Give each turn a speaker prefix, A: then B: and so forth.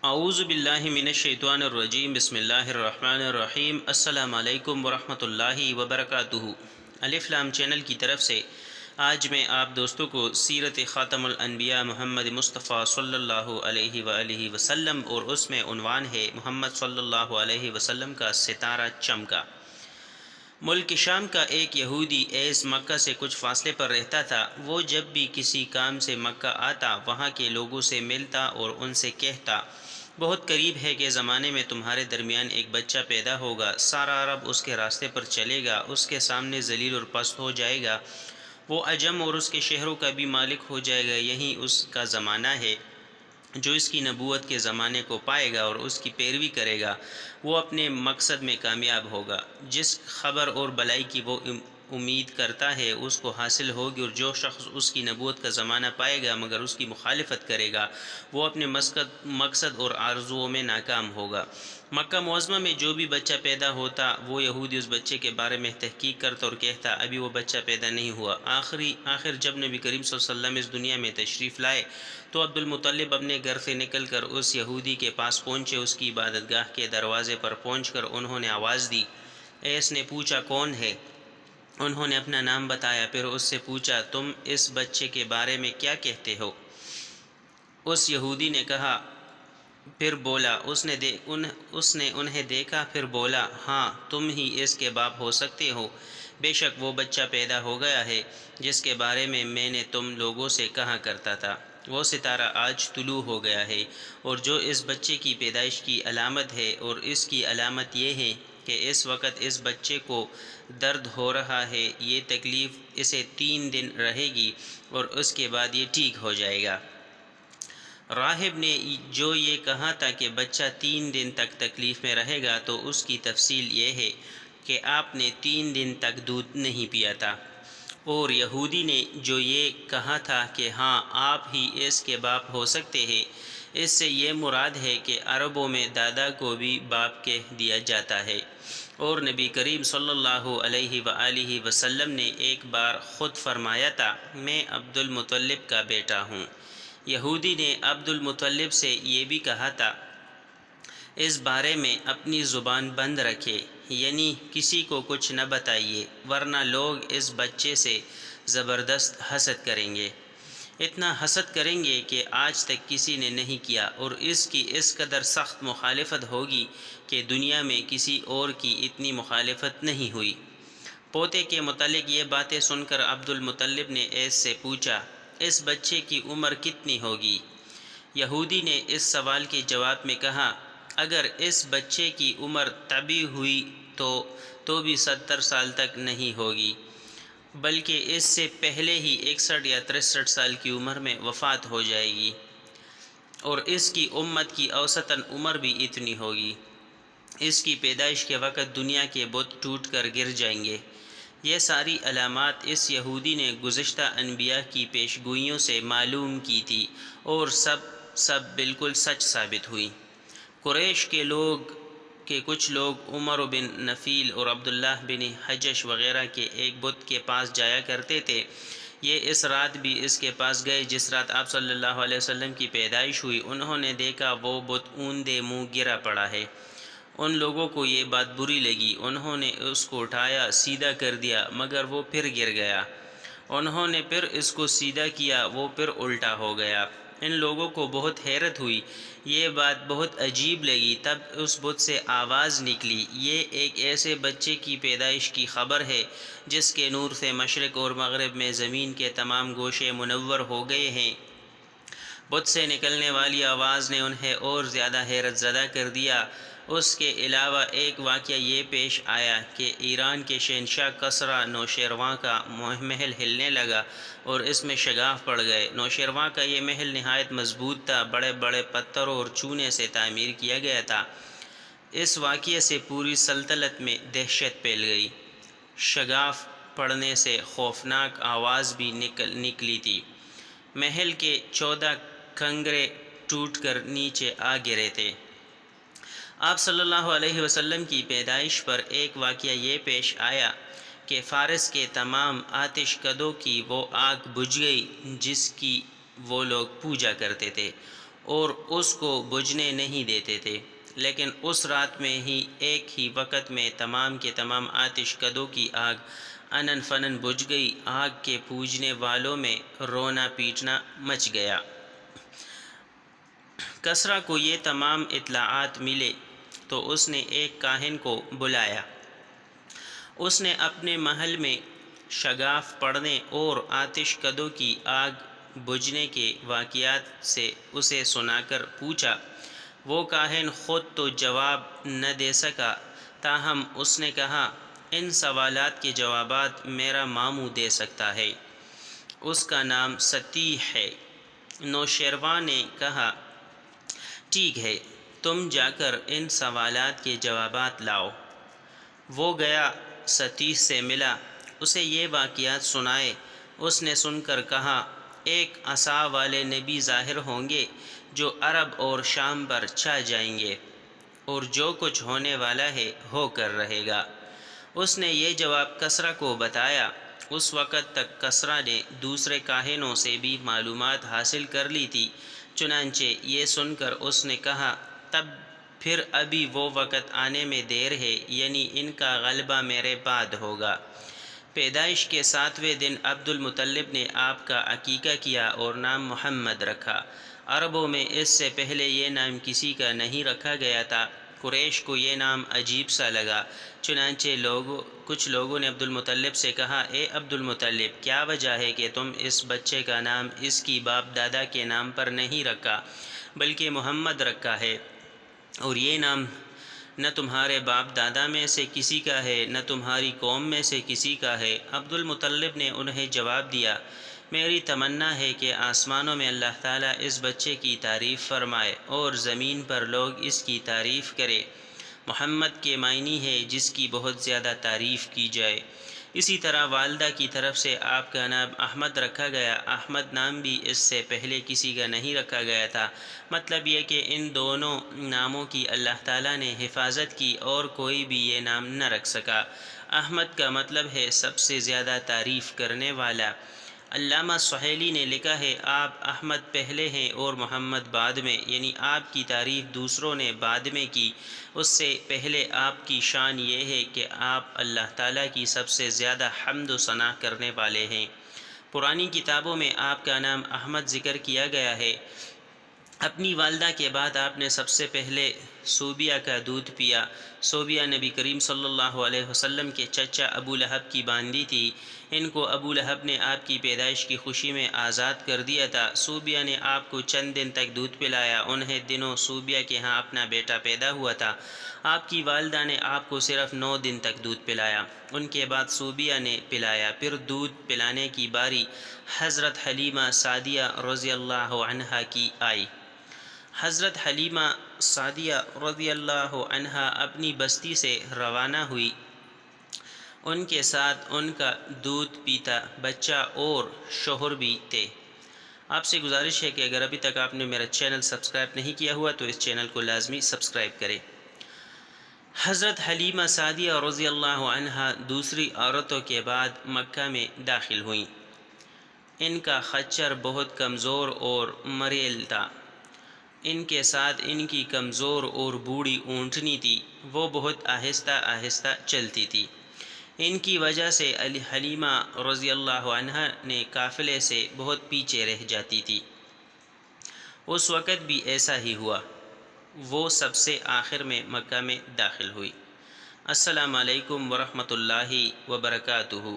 A: اعوذ باللہ من الشیطان الرجیم، بسم اللہ الرحمن الرحیم۔ السلام علیکم ورحمۃ اللہ وبرکاتہ۔ الف لام چینل کی طرف سے آج میں آپ دوستوں کو سیرت خاتم الانبیاء محمد مصطفیٰ صلی اللہ علیہ وآلہ وسلم، اور اس میں عنوان ہے محمد صلی اللہ علیہ وسلم کا ستارہ چمکا۔ ملک شام کا ایک یہودی ایس مکہ سے کچھ فاصلے پر رہتا تھا۔ وہ جب بھی کسی کام سے مکہ آتا وہاں کے لوگوں سے ملتا اور ان سے کہتا، بہت قریب ہے کہ زمانے میں تمہارے درمیان ایک بچہ پیدا ہوگا، سارا عرب اس کے راستے پر چلے گا، اس کے سامنے ذلیل اور پست ہو جائے گا، وہ عجم اور اس کے شہروں کا بھی مالک ہو جائے گا۔ یہی اس کا زمانہ ہے۔ جو اس کی نبوت کے زمانے کو پائے گا اور اس کی پیروی کرے گا وہ اپنے مقصد میں کامیاب ہوگا۔ جس خبر اور بلائی کی وہ امید کرتا ہے اس کو حاصل ہوگی، اور جو شخص اس کی نبوت کا زمانہ پائے گا مگر اس کی مخالفت کرے گا وہ اپنے مقصد اور آرزوؤں میں ناکام ہوگا۔ مکہ معظمہ میں جو بھی بچہ پیدا ہوتا وہ یہودی اس بچے کے بارے میں تحقیق کرتا اور کہتا، ابھی وہ بچہ پیدا نہیں ہوا۔ آخر جب نبی کریم صلی اللہ علیہ وسلم اس دنیا میں تشریف لائے تو عبد المطلب اپنے گھر سے نکل کر اس یہودی کے پاس پہنچے۔ اس کی عبادت گاہ کے دروازے پر پہنچ کر انہوں نے آواز دی۔ ایس نے پوچھا، کون ہے؟ انہوں نے اپنا نام بتایا۔ پھر اس سے پوچھا، تم اس بچے کے بارے میں کیا کہتے ہو؟ اس یہودی نے کہا، پھر بولا، اس نے انہیں دیکھا، پھر بولا، ہاں تم ہی اس کے باپ ہو سکتے ہو۔ بے شک وہ بچہ پیدا ہو گیا ہے جس کے بارے میں نے تم لوگوں سے کہا کرتا تھا۔ وہ ستارہ آج طلوع ہو گیا ہے، اور جو اس بچے کی پیدائش کی علامت ہے، اور اس کی علامت یہ ہے کہ اس وقت اس بچے کو درد ہو رہا ہے۔ یہ تکلیف اسے 3 دن رہے گی اور اس کے بعد یہ ٹھیک ہو جائے گا۔ راہب نے جو یہ کہا تھا کہ بچہ 3 دن تک تکلیف میں رہے گا تو اس کی تفصیل یہ ہے کہ آپ نے 3 دن تک دودھ نہیں پیا تھا۔ اور یہودی نے جو یہ کہا تھا کہ ہاں آپ ہی اس کے باپ ہو سکتے ہیں، اس سے یہ مراد ہے کہ عربوں میں دادا کو بھی باپ کہہ دیا جاتا ہے۔ اور نبی کریم صلی اللہ علیہ وآلہ وسلم نے ایک بار خود فرمایا تھا، میں عبد المطلب کا بیٹا ہوں۔ یہودی نے عبد المطلب سے یہ بھی کہا تھا، اس بارے میں اپنی زبان بند رکھے، یعنی کسی کو کچھ نہ بتائیے ورنہ لوگ اس بچے سے زبردست حسد کریں گے۔ اتنا حسد کریں گے کہ آج تک کسی نے نہیں کیا، اور اس کی اس قدر سخت مخالفت ہوگی کہ دنیا میں کسی اور کی اتنی مخالفت نہیں ہوئی۔ پوتے کے متعلق یہ باتیں سن کر عبد المطلب نے ایس سے پوچھا، اس بچے کی عمر کتنی ہوگی؟ یہودی نے اس سوال کے جواب میں کہا، اگر اس بچے کی عمر طبی ہوئی تو بھی 70 سال تک نہیں ہوگی، بلکہ اس سے پہلے ہی 61 یا 63 سال کی عمر میں وفات ہو جائے گی، اور اس کی امت کی اوسطاً عمر بھی اتنی ہوگی۔ اس کی پیدائش کے وقت دنیا کے بت ٹوٹ کر گر جائیں گے۔ یہ ساری علامات اس یہودی نے گزشتہ انبیاء کی پیشگوئیوں سے معلوم کی تھی، اور سب بالکل سچ ثابت ہوئی۔ قریش کے کچھ لوگ عمر بن نفیل اور عبداللہ بن حجش وغیرہ کے ایک بت کے پاس جایا کرتے تھے۔ یہ اس رات بھی اس کے پاس گئے جس رات آپ صلی اللہ علیہ وسلم کی پیدائش ہوئی۔ انہوں نے دیکھا وہ بت اوندے منہ گرا پڑا ہے۔ ان لوگوں کو یہ بات بری لگی، انہوں نے اس کو اٹھایا، سیدھا کر دیا، مگر وہ پھر گر گیا۔ انہوں نے پھر اس کو سیدھا کیا، وہ پھر الٹا ہو گیا۔ ان لوگوں کو بہت حیرت ہوئی، یہ بات بہت عجیب لگی۔ تب اس بت سے آواز نکلی، یہ ایک ایسے بچے کی پیدائش کی خبر ہے جس کے نور سے مشرق اور مغرب میں زمین کے تمام گوشے منور ہو گئے ہیں۔ بت سے نکلنے والی آواز نے انہیں اور زیادہ حیرت زدہ کر دیا۔ اس کے علاوہ ایک واقعہ یہ پیش آیا کہ ایران کے شہنشاہ کسریٰ نوشیروان کا محل ہلنے لگا اور اس میں شگاف پڑ گئے۔ نوشیروان کا یہ محل نہایت مضبوط تھا، بڑے بڑے پتھروں اور چونے سے تعمیر کیا گیا تھا۔ اس واقعے سے پوری سلطنت میں دہشت پھیل گئی۔ شگاف پڑنے سے خوفناک آواز بھی نکلی تھی۔ محل کے 14 کنگرے ٹوٹ کر نیچے آ گرے تھے۔ آپ صلی اللہ علیہ وسلم کی پیدائش پر ایک واقعہ یہ پیش آیا کہ فارس کے تمام آتش کدوں کی وہ آگ بجھ گئی جس کی وہ لوگ پوجا کرتے تھے۔ اور اس کو بجھنے نہیں دیتے تھے، لیکن اس رات میں ہی ایک ہی وقت میں تمام کے تمام آتش کدوں کی آگ انن فنن بجھ گئی۔ آگ کے پوجنے والوں میں رونا پیٹنا مچ گیا۔ کسریٰ کو یہ تمام اطلاعات ملے تو اس نے ایک کاہن کو بلایا۔ اس نے اپنے محل میں شگاف پڑھنے اور آتش کدوں کی آگ بجھنے کے واقعات سے اسے سنا کر پوچھا۔ وہ کاہن خود تو جواب نہ دے سکا، تاہم اس نے کہا، ان سوالات کے جوابات میرا ماموں دے سکتا ہے، اس کا نام ستیح ہے۔ نوشیروان نے کہا، ٹھیک ہے، تم جا کر ان سوالات کے جوابات لاؤ۔ وہ گیا، ستیح سے ملا، اسے یہ واقعات سنائے۔ اس نے سن کر کہا، ایک عصا والے نبی ظاہر ہوں گے جو عرب اور شام پر چھا جائیں گے، اور جو کچھ ہونے والا ہے ہو کر رہے گا۔ اس نے یہ جواب کسریٰ کو بتایا۔ اس وقت تک کسریٰ نے دوسرے کاہنوں سے بھی معلومات حاصل کر لی تھی، چنانچہ یہ سن کر اس نے کہا، تب پھر ابھی وہ وقت آنے میں دیر ہے، یعنی ان کا غلبہ میرے بعد ہوگا۔ پیدائش کے 7ویں دن عبد المطلب نے آپ کا عقیقہ کیا اور نام محمد رکھا۔ عربوں میں اس سے پہلے یہ نام کسی کا نہیں رکھا گیا تھا۔ قریش کو یہ نام عجیب سا لگا، چنانچہ کچھ لوگوں نے عبد المطلب سے کہا، اے عبد المطلب، کیا وجہ ہے کہ تم اس بچے کا نام اس کی باپ دادا کے نام پر نہیں رکھا بلکہ محمد رکھا ہے، اور یہ نام نہ تمہارے باپ دادا میں سے کسی کا ہے نہ تمہاری قوم میں سے کسی کا ہے؟ عبد المطلب نے انہیں جواب دیا، میری تمنا ہے کہ آسمانوں میں اللہ تعالیٰ اس بچے کی تعریف فرمائے اور زمین پر لوگ اس کی تعریف کرے۔ محمد کے معنی ہے جس کی بہت زیادہ تعریف کی جائے۔ اسی طرح والدہ کی طرف سے آپ کا نام احمد رکھا گیا۔ احمد نام بھی اس سے پہلے کسی کا نہیں رکھا گیا تھا۔ مطلب یہ کہ ان دونوں ناموں کی اللہ تعالیٰ نے حفاظت کی اور کوئی بھی یہ نام نہ رکھ سکا۔ احمد کا مطلب ہے سب سے زیادہ تعریف کرنے والا۔ علامہ سہیلی نے لکھا ہے، آپ احمد پہلے ہیں اور محمد بعد میں، یعنی آپ کی تعریف دوسروں نے بعد میں کی، اس سے پہلے آپ کی شان یہ ہے کہ آپ اللہ تعالیٰ کی سب سے زیادہ حمد و ثنا کرنے والے ہیں۔ پرانی کتابوں میں آپ کا نام احمد ذکر کیا گیا ہے۔ اپنی والدہ کے بعد آپ نے سب سے پہلے صوبیہ کا دودھ پیا۔ صوبیہ نبی کریم صلی اللہ علیہ وسلم کے چچا ابو لہب کی باندی تھی۔ ان کو ابو لہب نے آپ کی پیدائش کی خوشی میں آزاد کر دیا تھا۔ صوبیہ نے آپ کو چند دن تک دودھ پلایا۔ انہیں دنوں صوبیہ کے ہاں اپنا بیٹا پیدا ہوا تھا۔ آپ کی والدہ نے آپ کو صرف 9 دن تک دودھ پلایا۔ ان کے بعد صوبیہ نے پلایا۔ پھر دودھ پلانے کی باری حضرت حلیمہ سعدیہ رضی اللہ عنہا کی آئی۔ حضرت حلیمہ سعدیہ رضی اللہ عنہا اپنی بستی سے روانہ ہوئی۔ ان کے ساتھ ان کا دودھ پیتا بچہ اور شوہر بھی تھے۔ آپ سے گزارش ہے کہ اگر ابھی تک آپ نے میرا چینل سبسکرائب نہیں کیا ہوا تو اس چینل کو لازمی سبسکرائب کریں۔ حضرت حلیمہ سعدیہ رضی اللہ عنہا دوسری عورتوں کے بعد مکہ میں داخل ہوئیں۔ ان کا خچر بہت کمزور اور مریل تھا۔ ان کے ساتھ ان کی کمزور اور بوڑھی اونٹنی تھی، وہ بہت آہستہ آہستہ چلتی تھی۔ ان کی وجہ سے حلیمہ رضی اللہ عنہا نے قافلے سے بہت پیچھے رہ جاتی تھی۔ اس وقت بھی ایسا ہی ہوا، وہ سب سے آخر میں مکہ میں داخل ہوئی۔ السلام علیکم ورحمۃ اللہ وبرکاتہ۔